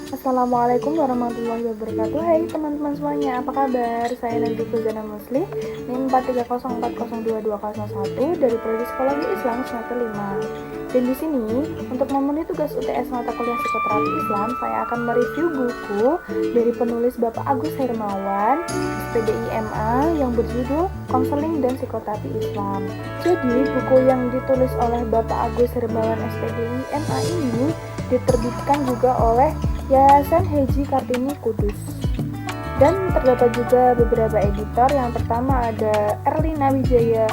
Assalamualaikum warahmatullahi wabarakatuh. Hai teman-teman semuanya, apa kabar? Saya Najib Fuzana Musli, NIM 430402201 dari Prodi Psikologi Islam semester 5. Dan di sini untuk memenuhi tugas UTS mata kuliah Psikoterapi Islam, saya akan mereview buku dari penulis Bapak Agus Hermawan, SPDI MA, yang berjudul Konseling dan Psikoterapi Islam. Jadi buku yang ditulis oleh Bapak Agus Hermawan SPDI MA ini diterbitkan juga oleh Yayasan Heji Kartini Kudus. Dan terdapat juga beberapa editor. Yang pertama ada Erlina Wijaya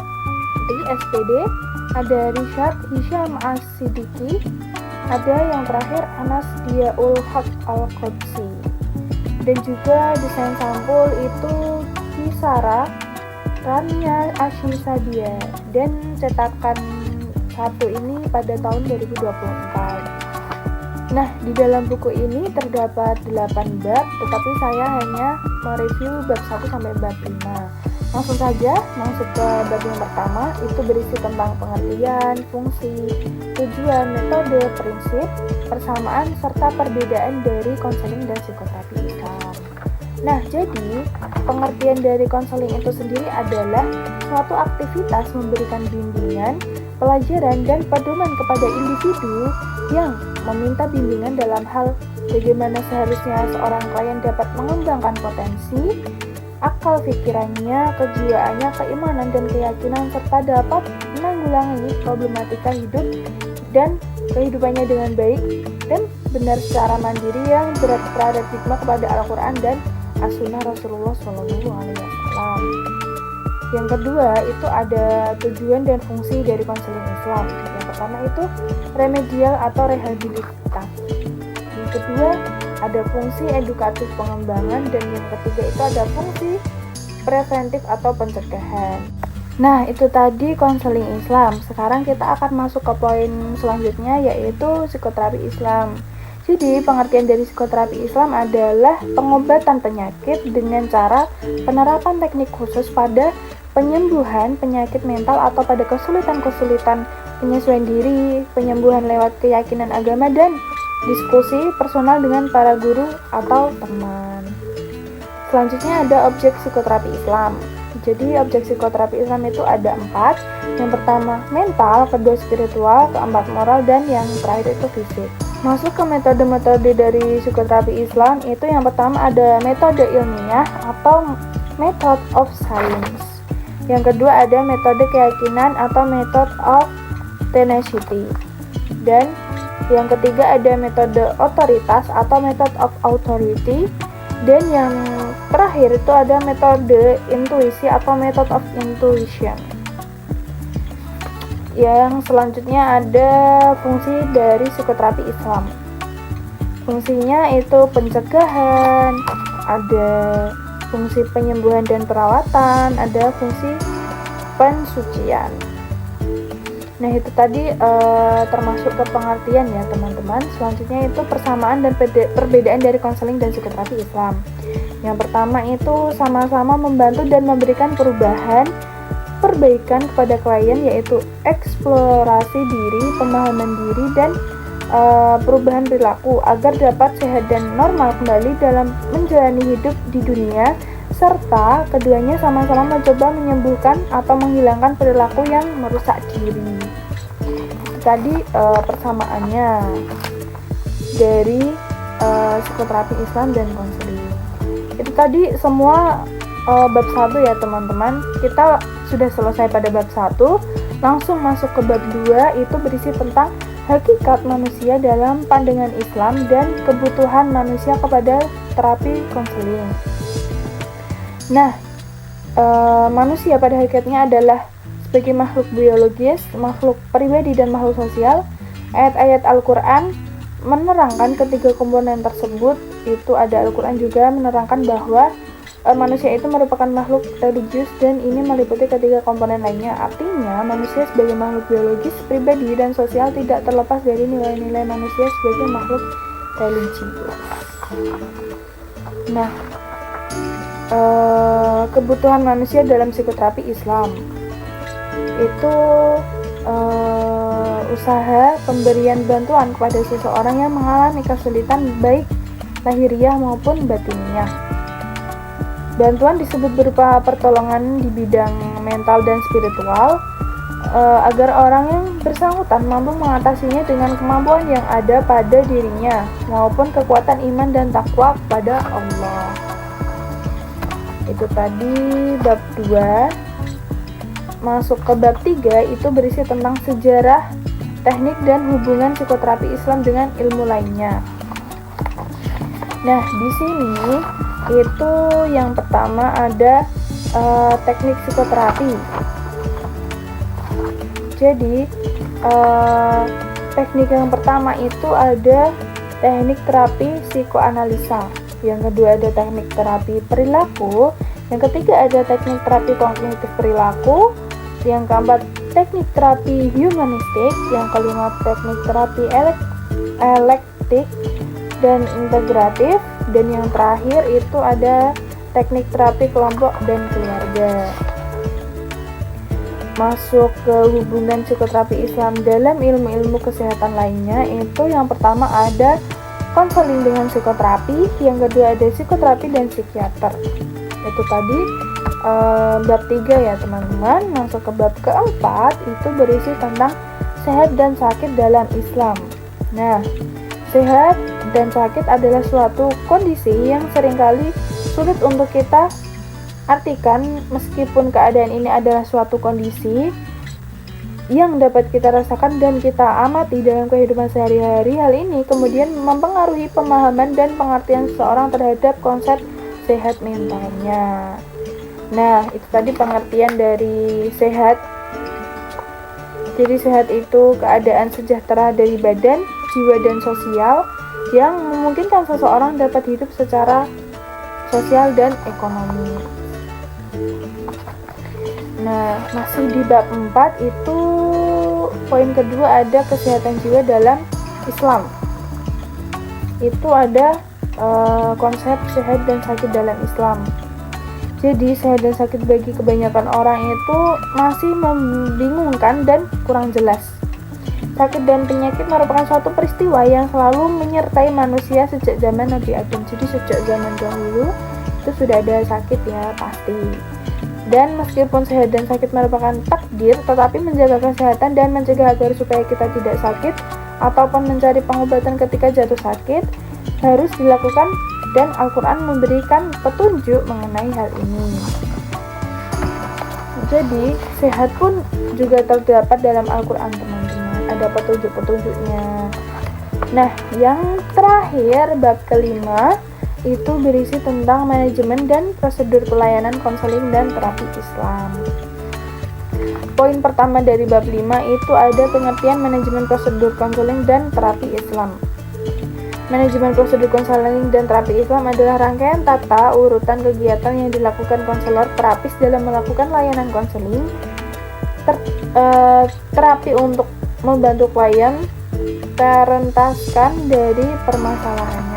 di SPD, ada Richard Hisham As-Siddiqi, ada yang terakhir Anas Diaul Haq Al-Qudsi. Dan juga desain sampul itu Kisara Rania Ashisadia, dan cetakan satu ini pada tahun 2024. Nah, di dalam buku ini terdapat 8 bab, tetapi saya hanya mereview bab 1 sampai bab 5. Langsung saja masuk ke bab yang pertama, itu berisi tentang pengertian, fungsi, tujuan, metode, prinsip, persamaan, serta perbedaan dari konseling dan psikoterapi Islam. Nah, jadi pengertian dari konseling itu sendiri adalah suatu aktivitas memberikan bimbingan, pelajaran, dan pedoman kepada individu yang meminta bimbingan dalam hal bagaimana seharusnya seorang klien dapat mengembangkan potensi, akal pikirannya, kejiwaannya, keimanan, dan keyakinan, serta dapat menanggulangi problematika hidup dan kehidupannya dengan baik dan benar secara mandiri yang berparadigma kepada Al-Quran dan As-Sunnah Rasulullah SAW. Yang kedua itu ada tujuan dan fungsi dari konseling Islam. Yang pertama itu remedial atau rehabilitatif. Yang kedua ada fungsi edukatif pengembangan, dan yang ketiga itu ada fungsi preventif atau pencegahan. Nah, itu tadi konseling Islam. Sekarang kita akan masuk ke poin selanjutnya, yaitu psikoterapi Islam. Jadi, pengertian dari psikoterapi Islam adalah pengobatan penyakit dengan cara penerapan teknik khusus pada penyembuhan penyakit mental atau pada kesulitan-kesulitan penyesuaian diri, penyembuhan lewat keyakinan agama, dan diskusi personal dengan para guru atau teman. Selanjutnya ada objek psikoterapi Islam. Jadi objek psikoterapi Islam itu ada 4. Yang pertama mental, kedua spiritual, keempat moral, dan yang terakhir itu fisik. Masuk ke metode-metode dari psikoterapi Islam, itu yang pertama ada metode ilmiah atau method of science. Yang kedua ada metode keyakinan atau method of tenacity. Dan yang ketiga ada metode otoritas atau method of authority. Dan yang terakhir itu ada metode intuisi atau method of intuition. Yang selanjutnya ada fungsi dari psikoterapi Islam. Fungsinya itu pencegahan, ada fungsi penyembuhan dan perawatan, ada fungsi pensucian. Nah, itu tadi termasuk ke pengertian ya teman-teman. Selanjutnya itu persamaan dan perbedaan dari konseling dan psikoterapi Islam. Yang pertama itu sama-sama membantu dan memberikan perbaikan kepada klien, yaitu eksplorasi diri, pemahaman diri, dan perubahan perilaku agar dapat sehat dan normal kembali dalam menjalani hidup di dunia, serta keduanya sama-sama mencoba menyembuhkan atau menghilangkan perilaku yang merusak diri. Tadi persamaannya dari psikoterapi Islam dan konseling. Itu tadi semua bab 1 ya teman-teman. Kita sudah selesai pada bab 1. Langsung masuk ke bab 2, itu berisi tentang hakikat manusia dalam pandangan Islam dan kebutuhan manusia kepada terapi konseling. Nah, manusia pada hakikatnya adalah sebagai makhluk biologis, makhluk pribadi, dan makhluk sosial. Ayat-ayat Al-Quran menerangkan ketiga komponen tersebut. Itu ada Al-Quran juga menerangkan bahwa manusia itu merupakan makhluk religius, dan ini meliputi ketiga komponen lainnya. Artinya, manusia sebagai makhluk biologis, pribadi, dan sosial tidak terlepas dari nilai-nilai manusia sebagai makhluk religius. Nah, kebutuhan manusia dalam psikoterapi Islam itu usaha pemberian bantuan kepada seseorang yang mengalami kesulitan baik lahiriah maupun batiniah. Bantuan disebut berupa pertolongan di bidang mental dan spiritual, agar orang yang bersangkutan mampu mengatasinya dengan kemampuan yang ada pada dirinya maupun kekuatan iman dan takwa kepada Allah. Itu tadi bab 2. Masuk ke bab 3 itu berisi tentang sejarah, teknik dan hubungan psikoterapi Islam dengan ilmu lainnya. Nah, di sini itu yang pertama ada teknik psikoterapi. Jadi teknik yang pertama itu ada teknik terapi psikoanalisa, yang kedua ada teknik terapi perilaku, yang ketiga ada teknik terapi kognitif perilaku, yang keempat teknik terapi humanistik, yang kelima teknik terapi elektik dan integratif, dan yang terakhir itu ada teknik terapi kelompok dan keluarga. Masuk ke hubungan psikoterapi Islam dalam ilmu-ilmu kesehatan lainnya, itu yang pertama ada konseling dengan psikoterapi, yang kedua ada psikoterapi dan psikiater. Itu tadi bab 3 ya teman-teman. Masuk ke bab keempat itu berisi tentang sehat dan sakit dalam Islam. Nah, sehat dan sakit adalah suatu kondisi yang seringkali sulit untuk kita artikan, meskipun keadaan ini adalah suatu kondisi yang dapat kita rasakan dan kita amati dalam kehidupan sehari-hari. Hal ini kemudian mempengaruhi pemahaman dan pengertian seseorang terhadap konsep sehat mentalnya. Nah, itu tadi pengertian dari sehat. Jadi sehat itu keadaan sejahtera dari badan, jiwa, dan sosial yang memungkinkan seseorang dapat hidup secara sosial dan ekonomi. Nah, masih di bab 4 itu poin kedua ada kesehatan jiwa dalam Islam. Itu ada konsep sehat dan sakit dalam Islam. Jadi sehat dan sakit bagi kebanyakan orang itu masih membingungkan dan kurang jelas. Sakit dan penyakit merupakan suatu peristiwa yang selalu menyertai manusia sejak zaman Nabi Adam. Jadi sejak zaman dahulu itu sudah ada sakit ya, pasti. Dan meskipun sehat dan sakit merupakan takdir, tetapi menjaga kesehatan dan mencegah agar supaya kita tidak sakit ataupun mencari pengobatan ketika jatuh sakit harus dilakukan, dan Al-Quran memberikan petunjuk mengenai hal ini. Jadi sehat pun juga terdapat dalam Al-Quran teman-teman, ada petunjuk-petunjuknya. Nah, yang terakhir bab kelima itu berisi tentang manajemen dan prosedur pelayanan konseling dan terapi Islam. Poin pertama dari bab 5 itu ada pengertian manajemen prosedur konseling dan terapi Islam. Manajemen prosedur konseling dan terapi Islam adalah rangkaian tata urutan kegiatan yang dilakukan konselor terapis dalam melakukan layanan konseling, terapi untuk membantu klien terentaskan dari permasalahannya.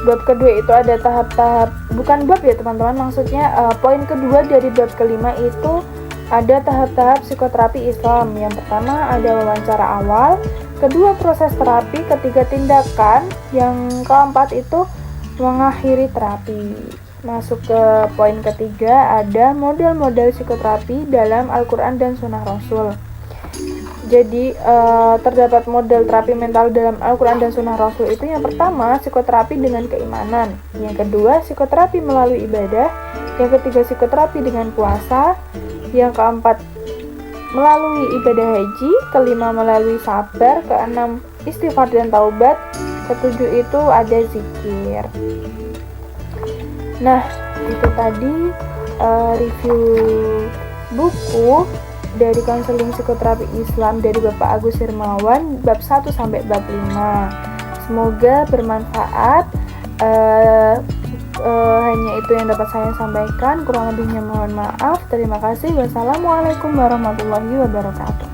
Bab kedua itu ada tahap-tahap, bukan bab ya teman-teman, maksudnya poin kedua dari bab kelima itu ada tahap-tahap psikoterapi Islam. Yang pertama ada wawancara awal, kedua proses terapi, ketiga tindakan, yang keempat itu mengakhiri terapi. Masuk ke poin ketiga ada model-model psikoterapi dalam Al-Quran dan Sunnah Rasul. Jadi terdapat model terapi mental dalam Al-Quran dan Sunnah Rasul itu yang pertama psikoterapi dengan keimanan, yang kedua psikoterapi melalui ibadah, yang ketiga psikoterapi dengan puasa, yang keempat melalui ibadah haji, kelima melalui sabar, keenam istighfar dan taubat, ketujuh itu ada zikir. Nah, itu tadi review buku dari konseling psikoterapi Islam dari Bapak Agus Hermawan bab 1 sampai bab 5. Semoga bermanfaat. Hanya itu yang dapat saya sampaikan, kurang lebihnya mohon maaf. Terima kasih. Wassalamualaikum warahmatullahi wabarakatuh.